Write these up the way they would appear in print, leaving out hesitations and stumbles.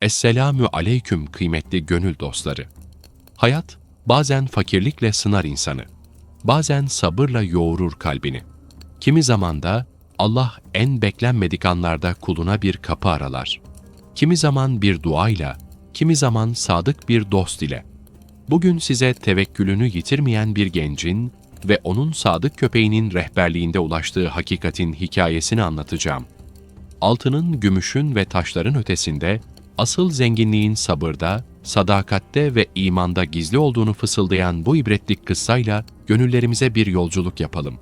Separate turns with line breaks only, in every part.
Esselamü aleyküm kıymetli gönül dostları. Hayat bazen fakirlikle sınar insanı, bazen sabırla yoğurur kalbini. Kimi zaman da Allah en beklenmedik anlarda kuluna bir kapı aralar. Kimi zaman bir duayla, kimi zaman sadık bir dost ile. Bugün size tevekkülünü yitirmeyen bir gencin ve onun sadık köpeğinin rehberliğinde ulaştığı hakikatin hikayesini anlatacağım. Altının, gümüşün ve taşların ötesinde, asıl zenginliğin sabırda, sadakatte ve imanda gizli olduğunu fısıldayan bu ibretlik kıssayla gönüllerimize bir yolculuk yapalım.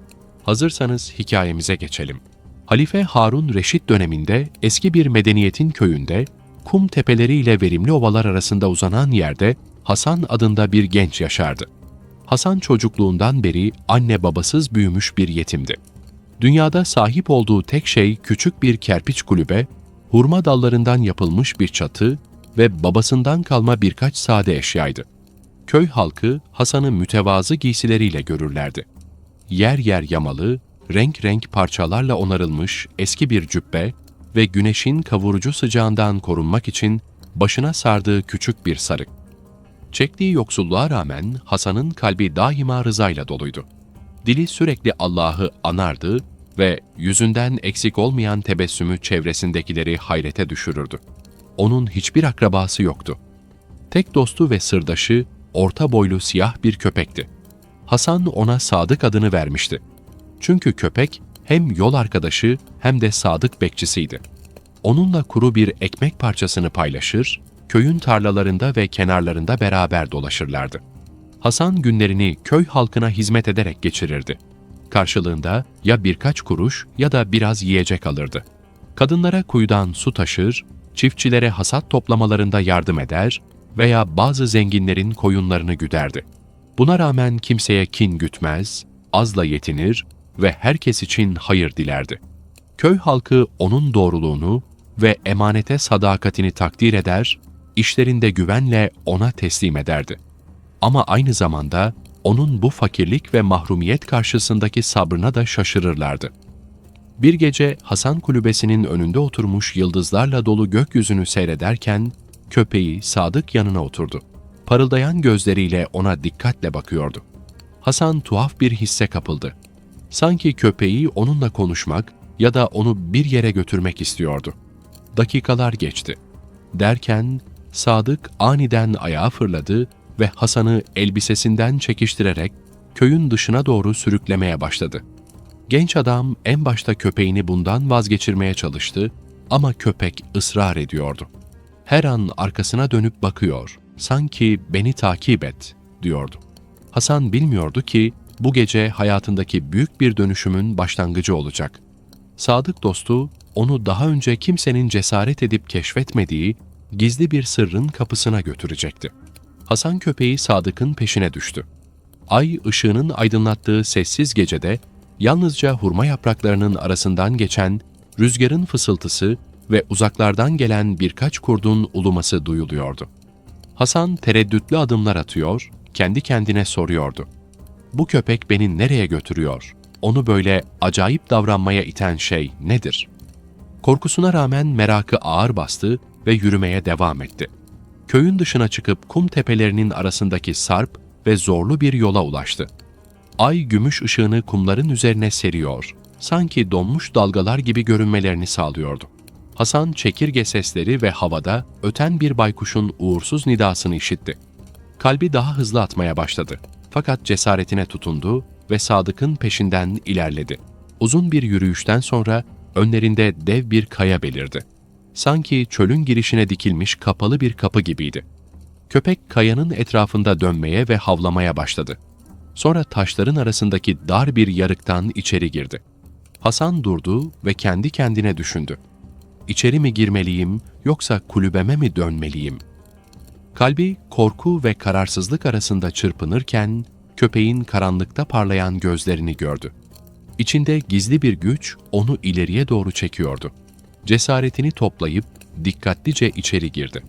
Hazırsanız hikayemize geçelim. Halife Harun Reşit döneminde eski bir medeniyetin köyünde, kum tepeleriyle verimli ovalar arasında uzanan yerde Hasan adında bir genç yaşardı. Hasan çocukluğundan beri anne babasız büyümüş bir yetimdi. Dünyada sahip olduğu tek şey küçük bir kerpiç kulübe, hurma dallarından yapılmış bir çatı ve babasından kalma birkaç sade eşyaydı. Köy halkı Hasan'ı mütevazı giysileriyle görürlerdi. Yer yer yamalı, renk renk parçalarla onarılmış eski bir cübbe ve güneşin kavurucu sıcağından korunmak için başına sardığı küçük bir sarık. Çektiği yoksulluğa rağmen Hasan'ın kalbi daima rızayla doluydu. Dili sürekli Allah'ı anardı ve yüzünden eksik olmayan tebessümü çevresindekileri hayrete düşürürdü. Onun hiçbir akrabası yoktu. Tek dostu ve sırdaşı orta boylu siyah bir köpekti. Hasan ona Sadık adını vermişti. Çünkü köpek hem yol arkadaşı hem de sadık bekçisiydi. Onunla kuru bir ekmek parçasını paylaşır, köyün tarlalarında ve kenarlarında beraber dolaşırlardı. Hasan günlerini köy halkına hizmet ederek geçirirdi. Karşılığında ya birkaç kuruş ya da biraz yiyecek alırdı. Kadınlara kuyudan su taşır, çiftçilere hasat toplamalarında yardım eder veya bazı zenginlerin koyunlarını güderdi. Buna rağmen kimseye kin gütmez, azla yetinir ve herkes için hayır dilerdi. Köy halkı onun doğruluğunu ve emanete sadakatini takdir eder, işlerinde güvenle ona teslim ederdi. Ama aynı zamanda onun bu fakirlik ve mahrumiyet karşısındaki sabrına da şaşırırlardı. Bir gece Hasan kulübesinin önünde oturmuş yıldızlarla dolu gökyüzünü seyrederken köpeği Sadık yanına oturdu. Parıldayan gözleriyle ona dikkatle bakıyordu. Hasan tuhaf bir hisse kapıldı. Sanki köpeği onunla konuşmak ya da onu bir yere götürmek istiyordu. Dakikalar geçti. Derken Sadık aniden ayağa fırladı ve Hasan'ı elbisesinden çekiştirerek köyün dışına doğru sürüklemeye başladı. Genç adam en başta köpeğini bundan vazgeçirmeye çalıştı ama köpek ısrar ediyordu. Her an arkasına dönüp bakıyor, sanki beni takip et diyordu. Hasan bilmiyordu ki bu gece hayatındaki büyük bir dönüşümün başlangıcı olacak. Sadık dostu onu daha önce kimsenin cesaret edip keşfetmediği gizli bir sırrın kapısına götürecekti. Hasan köpeği Sadık'ın peşine düştü. Ay ışığının aydınlattığı sessiz gecede yalnızca hurma yapraklarının arasından geçen rüzgarın fısıltısı ve uzaklardan gelen birkaç kurdun uluması duyuluyordu. Hasan tereddütlü adımlar atıyor, kendi kendine soruyordu. Bu köpek beni nereye götürüyor? Onu böyle acayip davranmaya iten şey nedir? Korkusuna rağmen merakı ağır bastı ve yürümeye devam etti. Köyün dışına çıkıp kum tepelerinin arasındaki sarp ve zorlu bir yola ulaştı. Ay gümüş ışığını kumların üzerine seriyor, sanki donmuş dalgalar gibi görünmelerini sağlıyordu. Hasan çekirge sesleri ve havada öten bir baykuşun uğursuz nidasını işitti. Kalbi daha hızlı atmaya başladı. Fakat cesaretine tutundu ve Sadık'ın peşinden ilerledi. Uzun bir yürüyüşten sonra önlerinde dev bir kaya belirdi. Sanki çölün girişine dikilmiş kapalı bir kapı gibiydi. Köpek kayanın etrafında dönmeye ve havlamaya başladı. Sonra taşların arasındaki dar bir yarıktan içeri girdi. Hasan durdu ve kendi kendine düşündü. İçeri mi girmeliyim yoksa kulübeme mi dönmeliyim? Kalbi korku ve kararsızlık arasında çırpınırken köpeğin karanlıkta parlayan gözlerini gördü. İçinde gizli bir güç onu ileriye doğru çekiyordu. Cesaretini toplayıp dikkatlice içeri girdi.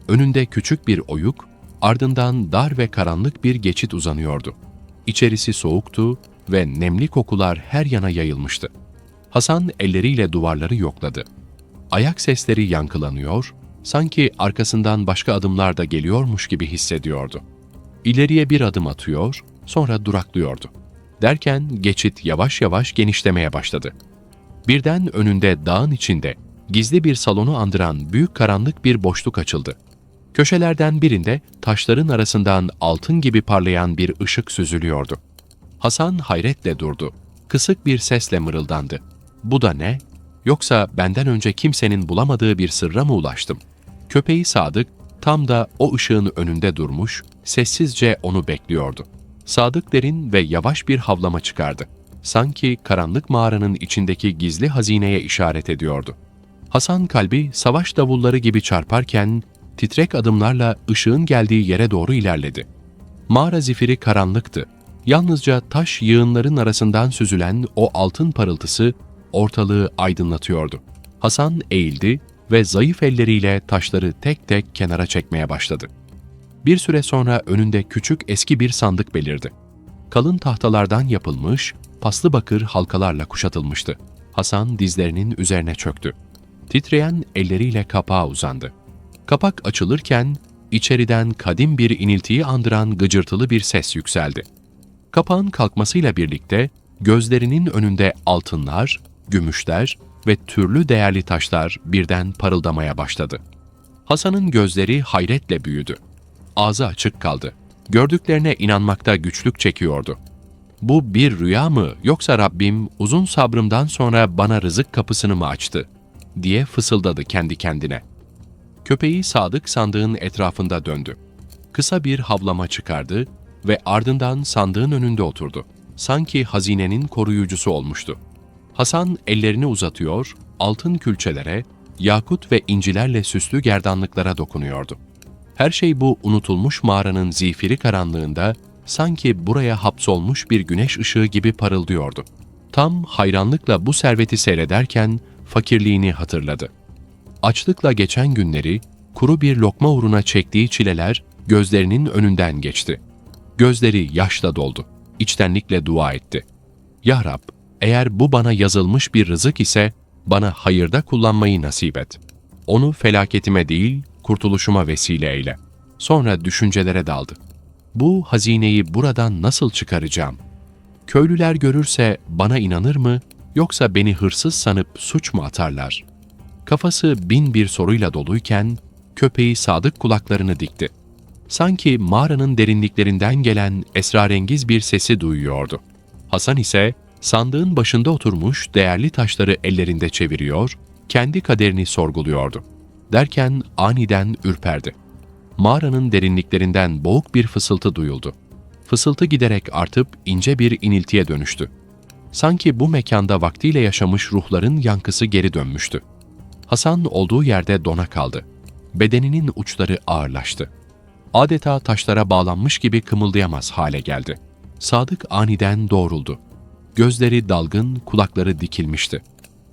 Önünde küçük bir oyuk, ardından dar ve karanlık bir geçit uzanıyordu. İçerisi soğuktu ve nemli kokular her yana yayılmıştı. Hasan elleriyle duvarları yokladı. Ayak sesleri yankılanıyor, Sanki arkasından başka adımlar da geliyormuş gibi hissediyordu. İleriye bir adım atıyor, sonra duraklıyordu. Derken geçit yavaş yavaş genişlemeye başladı. Birden önünde dağın içinde gizli bir salonu andıran büyük karanlık bir boşluk açıldı. Köşelerden birinde taşların arasından altın gibi parlayan bir ışık süzülüyordu. Hasan hayretle durdu. Kısık bir sesle mırıldandı. "Bu da ne? Yoksa benden önce kimsenin bulamadığı bir sırra mı ulaştım?" Köpeği Sadık tam da o ışığın önünde durmuş, sessizce onu bekliyordu. Sadık derin ve yavaş bir havlama çıkardı. Sanki karanlık mağaranın içindeki gizli hazineye işaret ediyordu. Hasan kalbi savaş davulları gibi çarparken titrek adımlarla ışığın geldiği yere doğru ilerledi. Mağara zifiri karanlıktı. Yalnızca taş yığınların arasından süzülen o altın parıltısı ortalığı aydınlatıyordu. Hasan eğildi ve zayıf elleriyle taşları tek tek kenara çekmeye başladı. Bir süre sonra önünde küçük eski bir sandık belirdi. Kalın tahtalardan yapılmış, paslı bakır halkalarla kuşatılmıştı. Hasan dizlerinin üzerine çöktü. Titreyen elleriyle kapağa uzandı. Kapak açılırken içeriden kadim bir iniltiyi andıran gıcırtılı bir ses yükseldi. Kapağın kalkmasıyla birlikte gözlerinin önünde altınlar, gümüşler ve türlü değerli taşlar birden parıldamaya başladı. Hasan'ın gözleri hayretle büyüdü. Ağzı açık kaldı. Gördüklerine inanmakta güçlük çekiyordu. "Bu bir rüya mı, yoksa Rabbim uzun sabrımdan sonra bana rızık kapısını mı açtı?" diye fısıldadı kendi kendine. Köpeği Sadık sandığın etrafında döndü. Kısa bir havlama çıkardı ve ardından sandığın önünde oturdu. Sanki hazinenin koruyucusu olmuştu. Hasan ellerini uzatıyor, altın külçelere, yakut ve incilerle süslü gerdanlıklara dokunuyordu. Her şey bu unutulmuş mağaranın zifiri karanlığında sanki buraya hapsolmuş bir güneş ışığı gibi parıldıyordu. Tam hayranlıkla bu serveti seyrederken fakirliğini hatırladı. Açlıkla geçen günleri, kuru bir lokma uğruna çektiği çileler gözlerinin önünden geçti. Gözleri yaşla doldu. İçtenlikle dua etti. "Ya Rab, eğer bu bana yazılmış bir rızık ise bana hayırda kullanmayı nasip et. Onu felaketime değil, kurtuluşuma vesile eyle." Sonra düşüncelere daldı. "Bu hazineyi buradan nasıl çıkaracağım? Köylüler görürse bana inanır mı, yoksa beni hırsız sanıp suç mu atarlar?" Kafası bin bir soruyla doluyken köpeği Sadık kulaklarını dikti. Sanki mağaranın derinliklerinden gelen esrarengiz bir sesi duyuyordu. Hasan ise sandığın başında oturmuş değerli taşları ellerinde çeviriyor, kendi kaderini sorguluyordu. Derken aniden ürperdi. Mağaranın derinliklerinden boğuk bir fısıltı duyuldu. Fısıltı giderek artıp ince bir iniltiye dönüştü. Sanki bu mekanda vaktiyle yaşamış ruhların yankısı geri dönmüştü. Hasan olduğu yerde dona kaldı. Bedeninin uçları ağırlaştı. Adeta taşlara bağlanmış gibi kımıldayamaz hale geldi. Sadık aniden doğruldu. Gözleri dalgın, kulakları dikilmişti.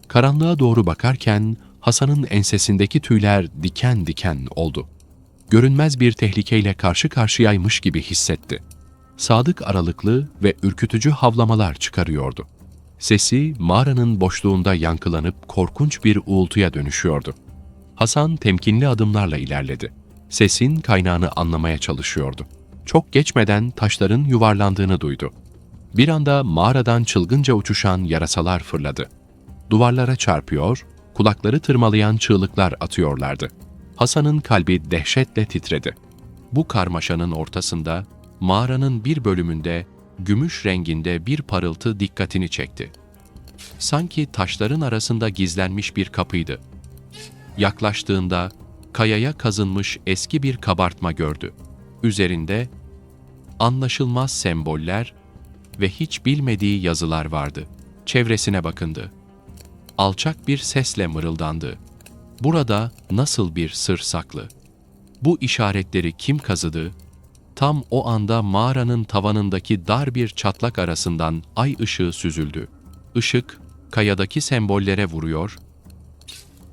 Karanlığa doğru bakarken Hasan'ın ensesindeki tüyler diken diken oldu. Görünmez bir tehlikeyle karşı karşıyaymış gibi hissetti. Sadık aralıklı ve ürkütücü havlamalar çıkarıyordu. Sesi mağaranın boşluğunda yankılanıp korkunç bir uğultuya dönüşüyordu. Hasan temkinli adımlarla ilerledi. Sesin kaynağını anlamaya çalışıyordu. Çok geçmeden taşların yuvarlandığını duydu. Bir anda mağaradan çılgınca uçuşan yarasalar fırladı. Duvarlara çarpıyor, kulakları tırmalayan çığlıklar atıyorlardı. Hasan'ın kalbi dehşetle titredi. Bu karmaşanın ortasında, mağaranın bir bölümünde gümüş renginde bir parıltı dikkatini çekti. Sanki taşların arasında gizlenmiş bir kapıydı. Yaklaştığında kayaya kazınmış eski bir kabartma gördü. Üzerinde anlaşılmaz semboller ve hiç bilmediği yazılar vardı. Çevresine bakındı. Alçak bir sesle mırıldandı. "Burada nasıl bir sır saklı? Bu işaretleri kim kazıdı?" Tam o anda mağaranın tavanındaki dar bir çatlak arasından ay ışığı süzüldü. Işık, kayadaki sembollere vuruyor,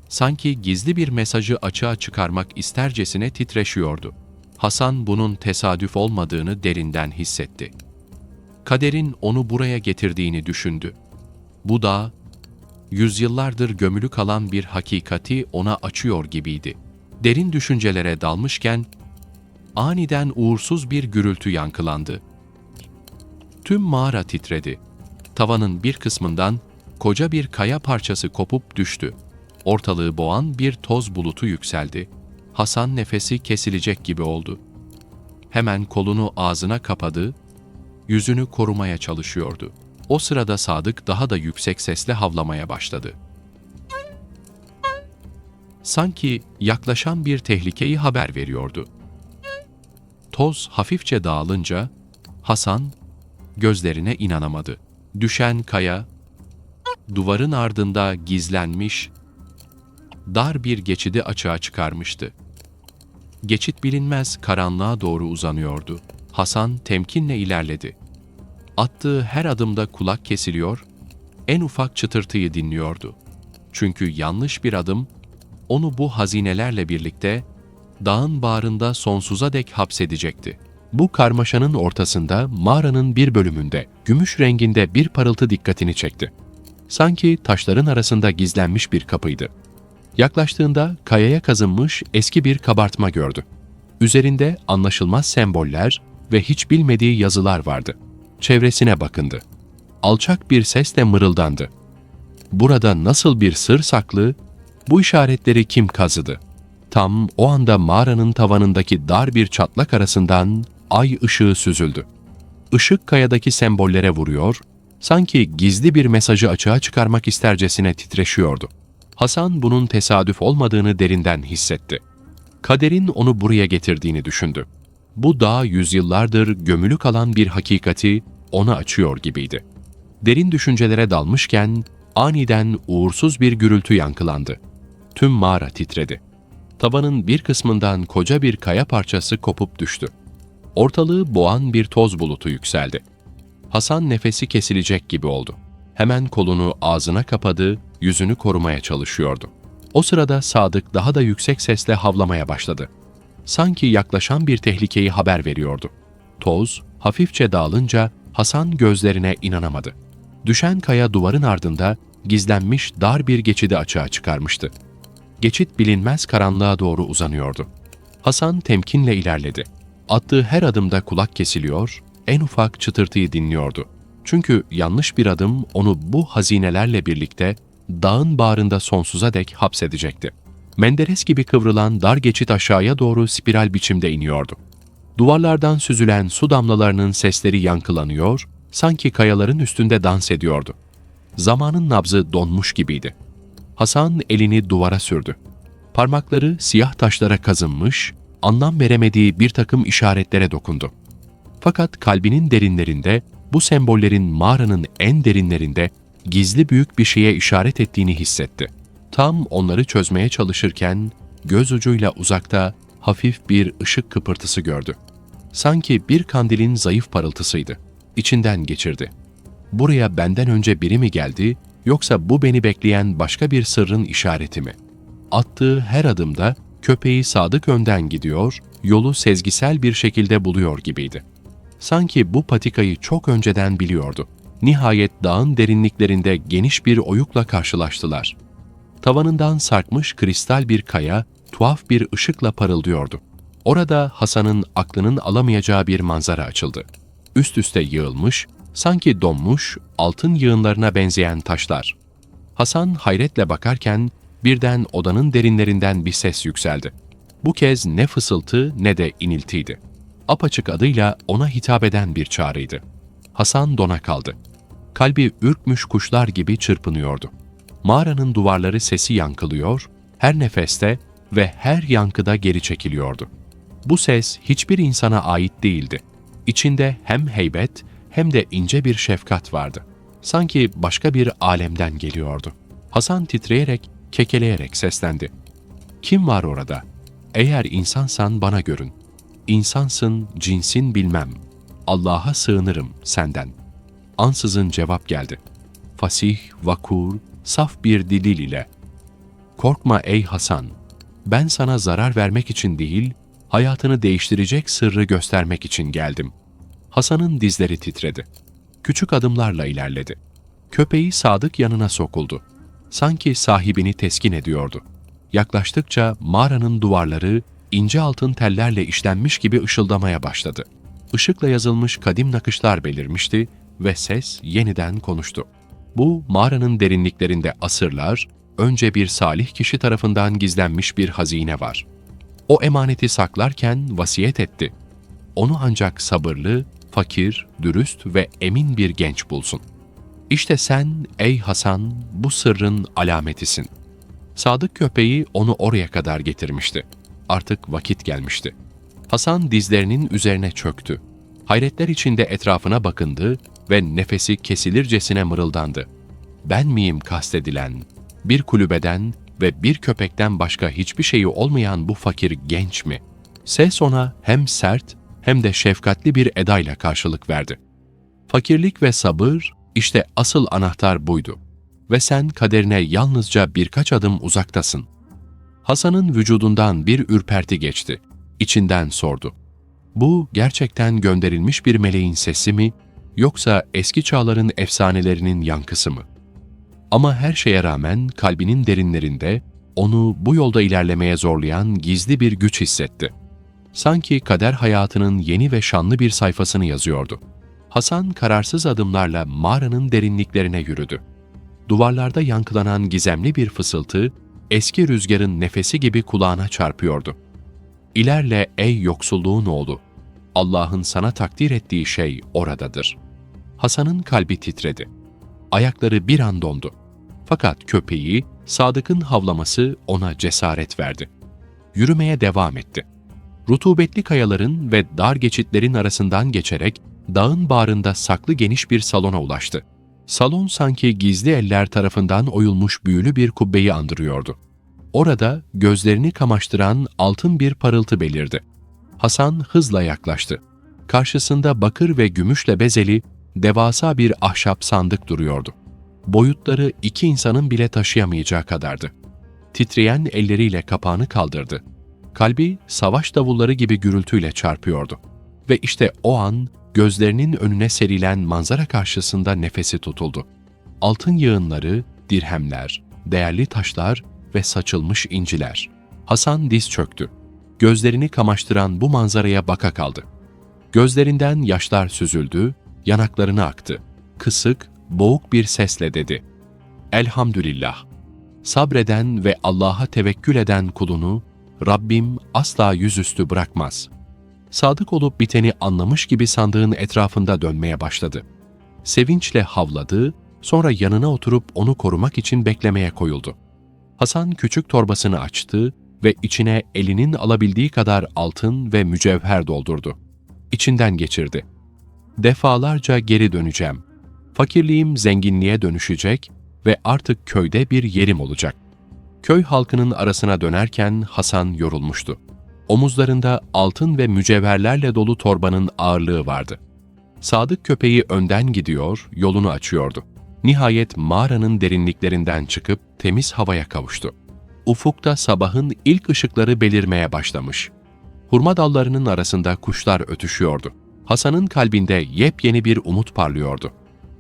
sanki gizli bir mesajı açığa çıkarmak istercesine titreşiyordu. Hasan bunun tesadüf olmadığını derinden hissetti. Kaderin onu buraya getirdiğini düşündü. Bu da, yüzyıllardır gömülü kalan bir hakikati ona açıyor gibiydi. Derin düşüncelere dalmışken aniden uğursuz bir gürültü yankılandı. Tüm mağara titredi. Tavanın bir kısmından koca bir kaya parçası kopup düştü. Ortalığı boğan bir toz bulutu yükseldi. Hasan nefesi kesilecek gibi oldu. Hemen kolunu ağzına kapadı, yüzünü korumaya çalışıyordu. O sırada Sadık daha da yüksek sesle havlamaya başladı. Sanki yaklaşan bir tehlikeyi haber veriyordu. Toz hafifçe dağılınca Hasan gözlerine inanamadı. Düşen kaya, duvarın ardında gizlenmiş, dar bir geçidi açığa çıkarmıştı. Geçit bilinmez karanlığa doğru uzanıyordu. Hasan temkinle ilerledi. Attığı her adımda kulak kesiliyor, en ufak çıtırtıyı dinliyordu. Çünkü yanlış bir adım, onu bu hazinelerle birlikte dağın bağrında sonsuza dek hapsedecekti. Bu karmaşanın ortasında mağaranın bir bölümünde gümüş renginde bir parıltı dikkatini çekti. Sanki taşların arasında gizlenmiş bir kapıydı. Yaklaştığında kayaya kazınmış eski bir kabartma gördü. Üzerinde anlaşılmaz semboller ve hiç bilmediği yazılar vardı. Çevresine bakındı. Alçak bir sesle mırıldandı. Burada nasıl bir sır saklı, bu işaretleri kim kazıdı? Tam o anda mağaranın tavanındaki dar bir çatlak arasından ay ışığı süzüldü. Işık kayadaki sembollere vuruyor, sanki gizli bir mesajı açığa çıkarmak istercesine titreşiyordu. Hasan bunun tesadüf olmadığını derinden hissetti. Kaderin onu buraya getirdiğini düşündü. Bu dağ yüzyıllardır gömülü kalan bir hakikati ona açıyor gibiydi. Derin düşüncelere dalmışken aniden uğursuz bir gürültü yankılandı. Tüm mağara titredi. Tavanın bir kısmından koca bir kaya parçası kopup düştü. Ortalığı boğan bir toz bulutu yükseldi. Hasan nefesi kesilecek gibi oldu. Hemen kolunu ağzına kapadı, yüzünü korumaya çalışıyordu. O sırada Sadık daha da yüksek sesle havlamaya başladı. Sanki yaklaşan bir tehlikeyi haber veriyordu. Toz hafifçe dağılınca Hasan gözlerine inanamadı. Düşen kaya duvarın ardında gizlenmiş dar bir geçidi açığa çıkarmıştı. Geçit bilinmez karanlığa doğru uzanıyordu. Hasan temkinle ilerledi. Attığı her adımda kulak kesiliyor, en ufak çıtırtıyı dinliyordu. Çünkü yanlış bir adım onu bu hazinelerle birlikte dağın bağrında sonsuza dek hapsedecekti. Menderes gibi kıvrılan dar geçit aşağıya doğru spiral biçimde iniyordu. Duvarlardan süzülen su damlalarının sesleri yankılanıyor, sanki kayaların üstünde dans ediyordu. Zamanın nabzı donmuş gibiydi. Hasan elini duvara sürdü. Parmakları siyah taşlara kazınmış, anlam veremediği bir takım işaretlere dokundu. Fakat kalbinin derinlerinde, bu sembollerin mağaranın en derinlerinde gizli büyük bir şeye işaret ettiğini hissetti. Tam onları çözmeye çalışırken göz ucuyla uzakta hafif bir ışık kıpırtısı gördü. Sanki bir kandilin zayıf parıltısıydı. İçinden geçirdi. Buraya benden önce biri mi geldi, yoksa bu beni bekleyen başka bir sırrın işareti mi? Attığı her adımda köpeği Sadık önden gidiyor, yolu sezgisel bir şekilde buluyor gibiydi. Sanki bu patikayı çok önceden biliyordu. Nihayet dağın derinliklerinde geniş bir oyukla karşılaştılar. Tavanından sarkmış kristal bir kaya, tuhaf bir ışıkla parıldıyordu. Orada Hasan'ın aklının alamayacağı bir manzara açıldı. Üst üste yığılmış, sanki donmuş, altın yığınlarına benzeyen taşlar. Hasan hayretle bakarken birden odanın derinlerinden bir ses yükseldi. Bu kez ne fısıltı ne de iniltiydi. Apaçık adıyla ona hitap eden bir çağrıydı. Hasan dona kaldı. Kalbi ürkmüş kuşlar gibi çırpınıyordu. Mağaranın duvarları sesi yankılıyor, her nefeste ve her yankıda geri çekiliyordu. Bu ses hiçbir insana ait değildi. İçinde hem heybet hem de ince bir şefkat vardı. Sanki başka bir alemden geliyordu. Hasan titreyerek, kekeleyerek seslendi. "Kim var orada? Eğer insansan bana görün. İnsansın, cinsin bilmem. Allah'a sığınırım senden." Ansızın cevap geldi. Fasih, vakur, saf bir dil ile. "Korkma ey Hasan, ben sana zarar vermek için değil, hayatını değiştirecek sırrı göstermek için geldim." Hasan'ın dizleri titredi. Küçük adımlarla ilerledi. Köpeği Sadık yanına sokuldu. Sanki sahibini teskin ediyordu. Yaklaştıkça mağaranın duvarları ince altın tellerle işlenmiş gibi ışıldamaya başladı. Işıkla yazılmış kadim nakışlar belirmişti ve ses yeniden konuştu. Bu mağaranın derinliklerinde asırlar önce bir salih kişi tarafından gizlenmiş bir hazine var. O emaneti saklarken vasiyet etti. Onu ancak sabırlı, fakir, dürüst ve emin bir genç bulsun. İşte sen ey Hasan bu sırrın alametisin. Sadık köpeği onu oraya kadar getirmişti. Artık vakit gelmişti. Hasan dizlerinin üzerine çöktü. Hayretler içinde etrafına bakındı ve nefesi kesilircesine mırıldandı. Ben miyim kastedilen? Bir kulübeden ve bir köpekten başka hiçbir şeyi olmayan bu fakir genç mi? Ses ona hem sert hem de şefkatli bir edayla karşılık verdi. Fakirlik ve sabır, işte asıl anahtar buydu. Ve sen kaderine yalnızca birkaç adım uzaktasın. Hasan'ın vücudundan bir ürperti geçti. İçinden sordu. Bu gerçekten gönderilmiş bir meleğin sesi mi, yoksa eski çağların efsanelerinin yankısı mı? Ama her şeye rağmen kalbinin derinlerinde onu bu yolda ilerlemeye zorlayan gizli bir güç hissetti. Sanki kader hayatının yeni ve şanlı bir sayfasını yazıyordu. Hasan kararsız adımlarla mağaranın derinliklerine yürüdü. Duvarlarda yankılanan gizemli bir fısıltı, eski rüzgarın nefesi gibi kulağına çarpıyordu. İlerle ey yoksulluğun oğlu, Allah'ın sana takdir ettiği şey oradadır. Hasan'ın kalbi titredi. Ayakları bir an dondu. Fakat köpeği, Sadık'ın havlaması ona cesaret verdi. Yürümeye devam etti. Rutubetli kayaların ve dar geçitlerin arasından geçerek dağın bağrında saklı geniş bir salona ulaştı. Salon sanki gizli eller tarafından oyulmuş büyülü bir kubbeyi andırıyordu. Orada gözlerini kamaştıran altın bir parıltı belirdi. Hasan hızla yaklaştı. Karşısında bakır ve gümüşle bezeli devasa bir ahşap sandık duruyordu. Boyutları iki insanın bile taşıyamayacağı kadardı. Titreyen elleriyle kapağını kaldırdı. Kalbi savaş davulları gibi gürültüyle çarpıyordu. Ve işte o an gözlerinin önüne serilen manzara karşısında nefesi tutuldu. Altın yığınları, dirhemler, değerli taşlar ve saçılmış inciler. Hasan diz çöktü. Gözlerini kamaştıran bu manzaraya baka kaldı. Gözlerinden yaşlar süzüldü, yanaklarına aktı. Kısık, boğuk bir sesle dedi. Elhamdülillah. Sabreden ve Allah'a tevekkül eden kulunu Rabbim asla yüzüstü bırakmaz. Sadık olup biteni anlamış gibi sandığın etrafında dönmeye başladı. Sevinçle havladı, sonra yanına oturup onu korumak için beklemeye koyuldu. Hasan küçük torbasını açtı ve içine elinin alabildiği kadar altın ve mücevher doldurdu. İçinden geçirdi. Defalarca geri döneceğim. Fakirliğim zenginliğe dönüşecek ve artık köyde bir yerim olacak. Köy halkının arasına dönerken Hasan yorulmuştu. Omuzlarında altın ve mücevherlerle dolu torbanın ağırlığı vardı. Sadık köpeği önden gidiyor, yolunu açıyordu. Nihayet mağaranın derinliklerinden çıkıp temiz havaya kavuştu. Ufukta sabahın ilk ışıkları belirmeye başlamış. Hurma dallarının arasında kuşlar ötüşüyordu. Hasan'ın kalbinde yepyeni bir umut parlıyordu.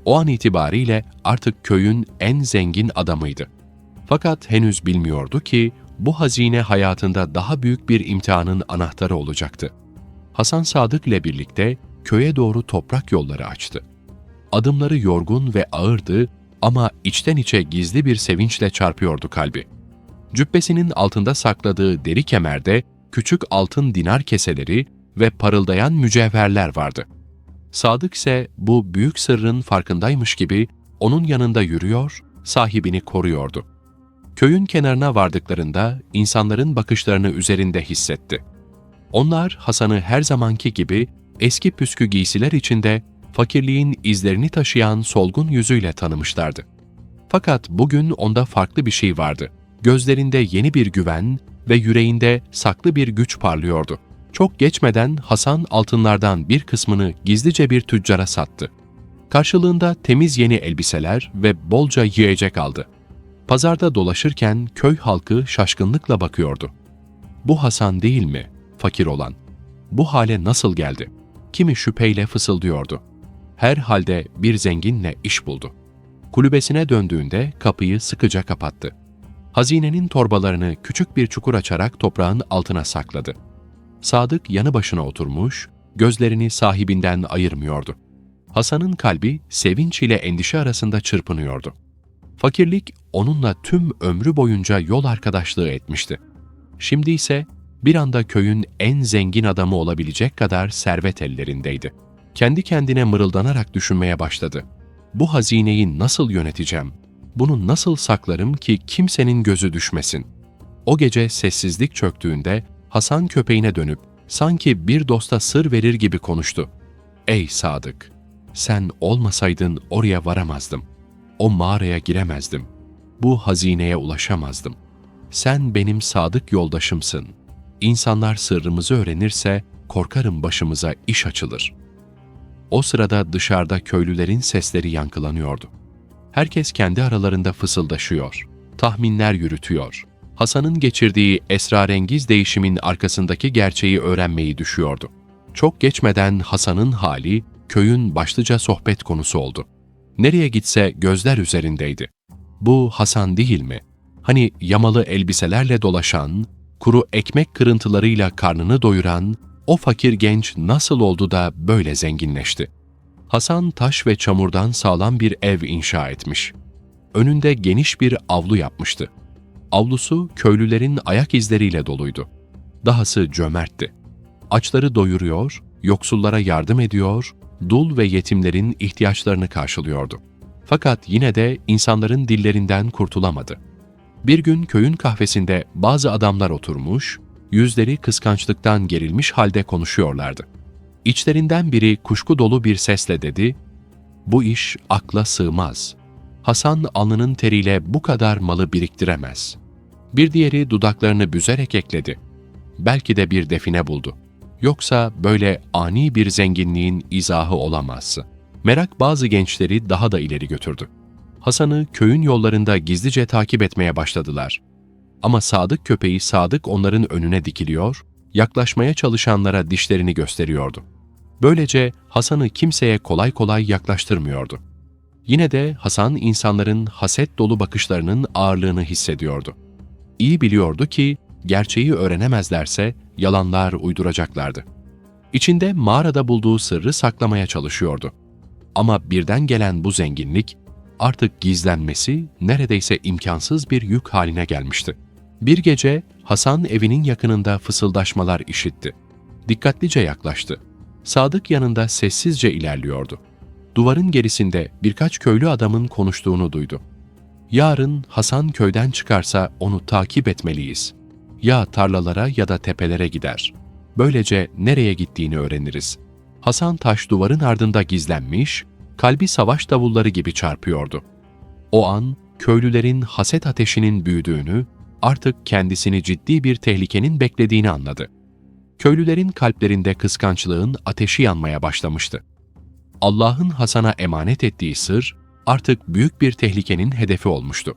O an itibariyle artık köyün en zengin adamıydı. Fakat henüz bilmiyordu ki bu hazine hayatında daha büyük bir imtihanın anahtarı olacaktı. Hasan Sadık ile birlikte köye doğru toprak yolları açtı. Adımları yorgun ve ağırdı ama içten içe gizli bir sevinçle çarpıyordu kalbi. Cübbesinin altında sakladığı deri kemerde küçük altın dinar keseleri ve parıldayan mücevherler vardı. Sadık ise bu büyük sırrın farkındaymış gibi onun yanında yürüyor, sahibini koruyordu. Köyün kenarına vardıklarında insanların bakışlarını üzerinde hissetti. Onlar Hasan'ı her zamanki gibi eski püskü giysiler içinde fakirliğin izlerini taşıyan solgun yüzüyle tanımışlardı. Fakat bugün onda farklı bir şey vardı. Gözlerinde yeni bir güven ve yüreğinde saklı bir güç parlıyordu. Çok geçmeden Hasan altınlardan bir kısmını gizlice bir tüccara sattı. Karşılığında temiz yeni elbiseler ve bolca yiyecek aldı. Pazarda dolaşırken köy halkı şaşkınlıkla bakıyordu. Bu Hasan değil mi, fakir olan? Bu hale nasıl geldi? Kimi şüpheyle fısıldıyordu. Herhalde bir zenginle iş buldu. Kulübesine döndüğünde kapıyı sıkıca kapattı. Hazinenin torbalarını küçük bir çukur açarak toprağın altına sakladı. Sadık yanı başına oturmuş, gözlerini sahibinden ayırmıyordu. Hasan'ın kalbi sevinç ile endişe arasında çırpınıyordu. Fakirlik onunla tüm ömrü boyunca yol arkadaşlığı etmişti. Şimdi ise bir anda köyün en zengin adamı olabilecek kadar servet ellerindeydi. Kendi kendine mırıldanarak düşünmeye başladı. Bu hazineyi nasıl yöneteceğim? Bunu nasıl saklarım ki kimsenin gözü düşmesin? O gece sessizlik çöktüğünde Hasan köpeğine dönüp sanki bir dosta sır verir gibi konuştu. "Ey Sadık, sen olmasaydın oraya varamazdım. O mağaraya giremezdim. Bu hazineye ulaşamazdım. Sen benim sadık yoldaşımsın. İnsanlar sırrımızı öğrenirse korkarım başımıza iş açılır." O sırada dışarıda köylülerin sesleri yankılanıyordu. Herkes kendi aralarında fısıldaşıyor, tahminler yürütüyor. Hasan'ın geçirdiği esrarengiz değişimin arkasındaki gerçeği öğrenmeyi düşüyordu. Çok geçmeden Hasan'ın hali köyün başlıca sohbet konusu oldu. Nereye gitse gözler üzerindeydi. Bu Hasan değil mi? Hani yamalı elbiselerle dolaşan, kuru ekmek kırıntılarıyla karnını doyuran, o fakir genç nasıl oldu da böyle zenginleşti? Hasan taş ve çamurdan sağlam bir ev inşa etmiş. Önünde geniş bir avlu yapmıştı. Avlusu köylülerin ayak izleriyle doluydu. Dahası cömertti. Açları doyuruyor, yoksullara yardım ediyor, dul ve yetimlerin ihtiyaçlarını karşılıyordu. Fakat yine de insanların dillerinden kurtulamadı. Bir gün köyün kahvesinde bazı adamlar oturmuş, yüzleri kıskançlıktan gerilmiş halde konuşuyorlardı. İçlerinden biri kuşku dolu bir sesle dedi, "Bu iş akla sığmaz. Hasan alnının teriyle bu kadar malı biriktiremez." Bir diğeri dudaklarını büzerek ekledi, "Belki de bir define buldu. Yoksa böyle ani bir zenginliğin izahı olamaz." Merak bazı gençleri daha da ileri götürdü. Hasan'ı köyün yollarında gizlice takip etmeye başladılar. Ama Sadık köpeği Sadık onların önüne dikiliyor, yaklaşmaya çalışanlara dişlerini gösteriyordu. Böylece Hasan'ı kimseye kolay kolay yaklaştırmıyordu. Yine de Hasan insanların haset dolu bakışlarının ağırlığını hissediyordu. İyi biliyordu ki gerçeği öğrenemezlerse yalanlar uyduracaklardı. İçinde mağarada bulduğu sırrı saklamaya çalışıyordu. Ama birden gelen bu zenginlik artık gizlenmesi neredeyse imkansız bir yük haline gelmişti. Bir gece Hasan evinin yakınında fısıldaşmalar işitti. Dikkatlice yaklaştı. Sadık yanında sessizce ilerliyordu. Duvarın gerisinde birkaç köylü adamın konuştuğunu duydu. "Yarın Hasan köyden çıkarsa onu takip etmeliyiz. Ya tarlalara ya da tepelere gider. Böylece nereye gittiğini öğreniriz." Hasan taş duvarın ardında gizlenmiş, kalbi savaş davulları gibi çarpıyordu. O an köylülerin haset ateşinin büyüdüğünü, artık kendisini ciddi bir tehlikenin beklediğini anladı. Köylülerin kalplerinde kıskançlığın ateşi yanmaya başlamıştı. Allah'ın Hasan'a emanet ettiği sır artık büyük bir tehlikenin hedefi olmuştu.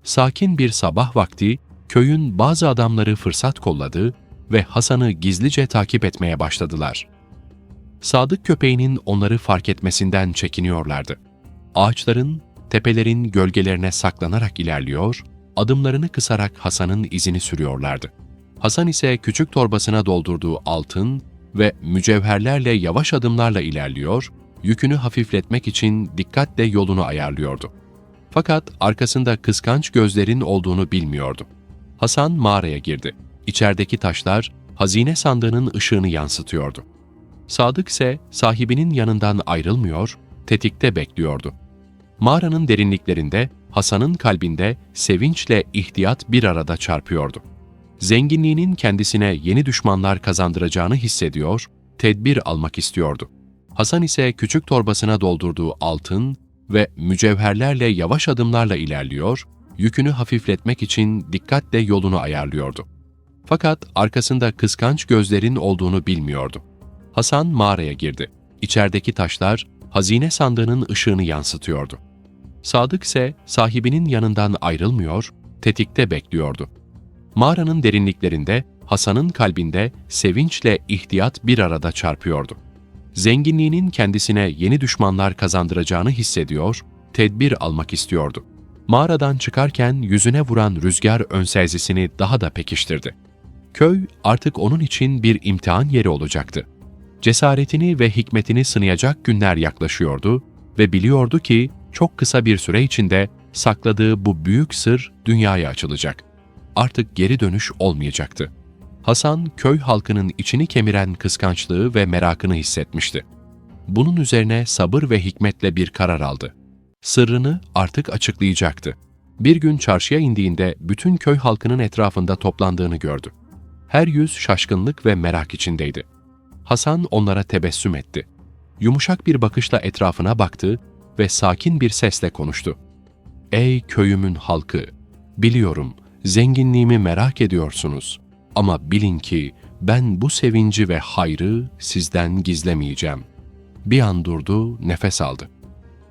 Sakin bir sabah vakti köyün bazı adamları fırsat kolladı ve Hasan'ı gizlice takip etmeye başladılar. Sadık köpeğinin onları fark etmesinden çekiniyorlardı. Ağaçların, tepelerin gölgelerine saklanarak ilerliyor, adımlarını kısarak Hasan'ın izini sürüyorlardı. Hasan ise küçük torbasına doldurduğu altın ve mücevherlerle yavaş adımlarla ilerliyor, yükünü hafifletmek için dikkatle yolunu ayarlıyordu. Fakat arkasında kıskanç gözlerin olduğunu bilmiyordu. Hasan mağaraya girdi. İçerideki taşlar hazine sandığının ışığını yansıtıyordu. Sadık ise sahibinin yanından ayrılmıyor, tetikte bekliyordu. Mağaranın derinliklerinde Hasan'ın kalbinde sevinçle ihtiyat bir arada çarpıyordu. Zenginliğinin kendisine yeni düşmanlar kazandıracağını hissediyor, tedbir almak istiyordu. Hasan ise küçük torbasına doldurduğu altın ve mücevherlerle yavaş adımlarla ilerliyor, yükünü hafifletmek için dikkatle yolunu ayarlıyordu. Fakat arkasında kıskanç gözlerin olduğunu bilmiyordu. Hasan mağaraya girdi. İçerideki taşlar hazine sandığının ışığını yansıtıyordu. Sadık ise sahibinin yanından ayrılmıyor, tetikte bekliyordu. Mağaranın derinliklerinde Hasan'ın kalbinde sevinçle ihtiyat bir arada çarpıyordu. Zenginliğinin kendisine yeni düşmanlar kazandıracağını hissediyor, tedbir almak istiyordu. Mağaradan çıkarken yüzüne vuran rüzgar önsezisini daha da pekiştirdi. Köy artık onun için bir imtihan yeri olacaktı. Cesaretini ve hikmetini sınayacak günler yaklaşıyordu ve biliyordu ki çok kısa bir süre içinde sakladığı bu büyük sır dünyaya açılacak. Artık geri dönüş olmayacaktı. Hasan, köy halkının içini kemiren kıskançlığı ve merakını hissetmişti. Bunun üzerine sabır ve hikmetle bir karar aldı. Sırrını artık açıklayacaktı. Bir gün çarşıya indiğinde bütün köy halkının etrafında toplandığını gördü. Her yüz şaşkınlık ve merak içindeydi. Hasan onlara tebessüm etti. Yumuşak bir bakışla etrafına baktı ve sakin bir sesle konuştu. "Ey köyümün halkı, biliyorum zenginliğimi merak ediyorsunuz ama bilin ki ben bu sevinci ve hayrı sizden gizlemeyeceğim." Bir an durdu, nefes aldı.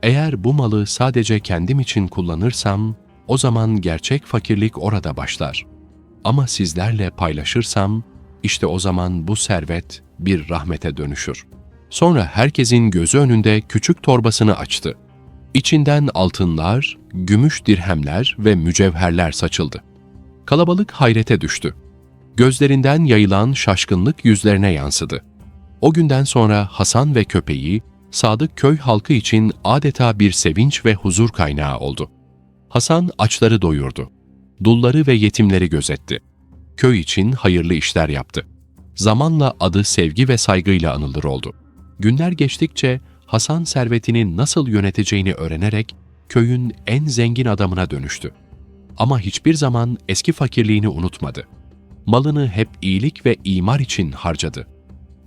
"Eğer bu malı sadece kendim için kullanırsam, o zaman gerçek fakirlik orada başlar. Ama sizlerle paylaşırsam, işte o zaman bu servet bir rahmete dönüşür." Sonra herkesin gözü önünde küçük torbasını açtı. İçinden altınlar, gümüş dirhemler ve mücevherler saçıldı. Kalabalık hayrete düştü. Gözlerinden yayılan şaşkınlık yüzlerine yansıdı. O günden sonra Hasan ve köpeği, sadık köy halkı için adeta bir sevinç ve huzur kaynağı oldu. Hasan açları doyurdu. Dulları ve yetimleri gözetti. Köy için hayırlı işler yaptı. Zamanla adı sevgi ve saygıyla anılır oldu. Günler geçtikçe Hasan servetini nasıl yöneteceğini öğrenerek köyün en zengin adamına dönüştü. Ama hiçbir zaman eski fakirliğini unutmadı. Malını hep iyilik ve imar için harcadı.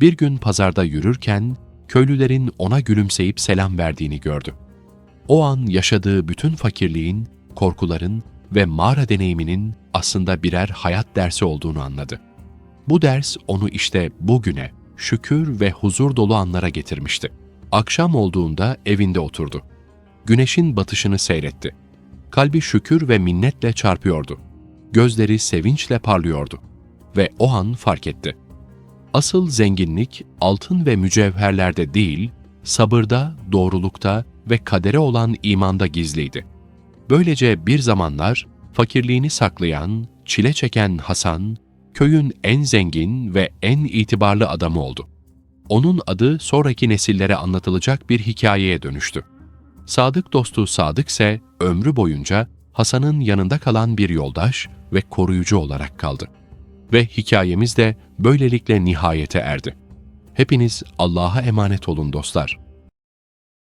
Bir gün pazarda yürürken köylülerin ona gülümseyip selam verdiğini gördü. O an yaşadığı bütün fakirliğin, korkuların ve mağara deneyiminin aslında birer hayat dersi olduğunu anladı. Bu ders onu işte bugüne, şükür ve huzur dolu anlara getirmişti. Akşam olduğunda evinde oturdu. Güneşin batışını seyretti. Kalbi şükür ve minnetle çarpıyordu. Gözleri sevinçle parlıyordu. Ve o an fark etti. Asıl zenginlik altın ve mücevherlerde değil, sabırda, doğrulukta ve kadere olan imanda gizliydi. Böylece bir zamanlar fakirliğini saklayan, çile çeken Hasan, köyün en zengin ve en itibarlı adamı oldu. Onun adı sonraki nesillere anlatılacak bir hikayeye dönüştü. Sadık dostu Sadık ise ömrü boyunca Hasan'ın yanında kalan bir yoldaş ve koruyucu olarak kaldı. Ve hikayemiz de böylelikle nihayete erdi. Hepiniz Allah'a emanet olun dostlar.